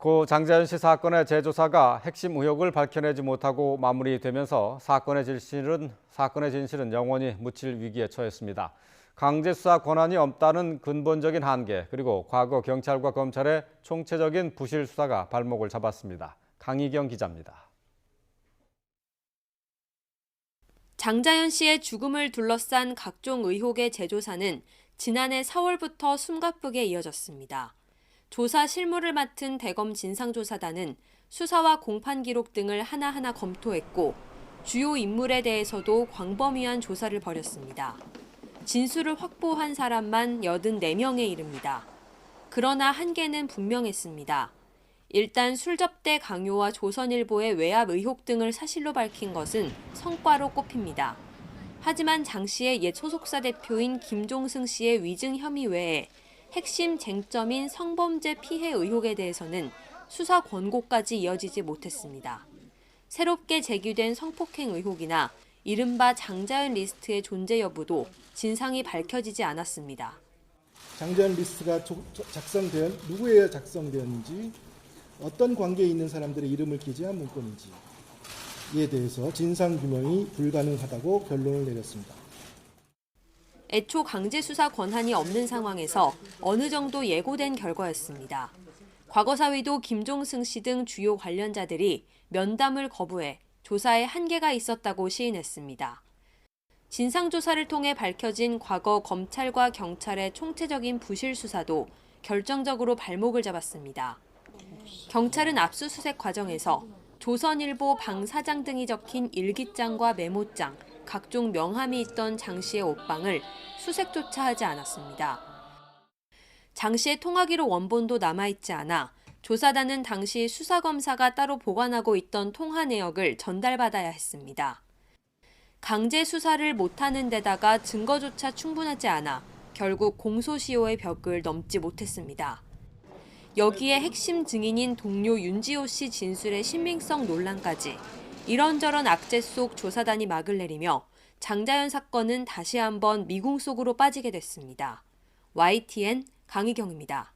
고 장자연 씨 사건의 재조사가 핵심 의혹을 밝혀내지 못하고 마무리되면서 사건의 진실은 영원히 묻힐 위기에 처했습니다. 강제 수사 권한이 없다는 근본적인 한계, 그리고 과거 경찰과 검찰의 총체적인 부실 수사가 발목을 잡았습니다. 강희경 기자입니다. 장자연 씨의 죽음을 둘러싼 각종 의혹의 재조사는 지난해 4월부터 숨가쁘게 이어졌습니다. 조사 실무를 맡은 대검 진상조사단은 수사와 공판 기록 등을 하나하나 검토했고 주요 인물에 대해서도 광범위한 조사를 벌였습니다. 진술을 확보한 사람만 84명에 이릅니다. 그러나 한계는 분명했습니다. 일단 술접대 강요와 조선일보의 외압 의혹 등을 사실로 밝힌 것은 성과로 꼽힙니다. 하지만 장 씨의 옛 소속사 대표인 김종승 씨의 위증 혐의 외에 핵심 쟁점인 성범죄 피해 의혹에 대해서는 수사 권고까지 이어지지 못했습니다. 새롭게 제기된 성폭행 의혹이나 이른바 장자연 리스트의 존재 여부도 진상이 밝혀지지 않았습니다. 장자연 리스트가 작성된 누구에 작성되었는지, 어떤 관계에 있는 사람들의 이름을 기재한 문건인지에 대해서 진상규명이 불가능하다고 결론을 내렸습니다. 애초 강제 수사 권한이 없는 상황에서 어느 정도 예고된 결과였습니다. 과거사위도 김종승 씨 등 주요 관련자들이 면담을 거부해 조사에 한계가 있었다고 시인했습니다. 진상조사를 통해 밝혀진 과거 검찰과 경찰의 총체적인 부실 수사도 결정적으로 발목을 잡았습니다. 경찰은 압수수색 과정에서 조선일보 방 사장 등이 적힌 일기장과 메모장, 각종 명함이 있던 장 씨의 옷방을 수색조차 하지 않았습니다. 장 씨의 통화기록 원본도 남아있지 않아 조사단은 당시 수사검사가 따로 보관하고 있던 통화 내역을 전달받아야 했습니다. 강제 수사를 못하는 데다가 증거조차 충분하지 않아 결국 공소시효의 벽을 넘지 못했습니다. 여기에 핵심 증인인 동료 윤지호 씨 진술의 신빙성 논란까지 이런저런 악재 속 조사단이 막을 내리며 장자연 사건은 다시 한번 미궁 속으로 빠지게 됐습니다. YTN 강희경입니다.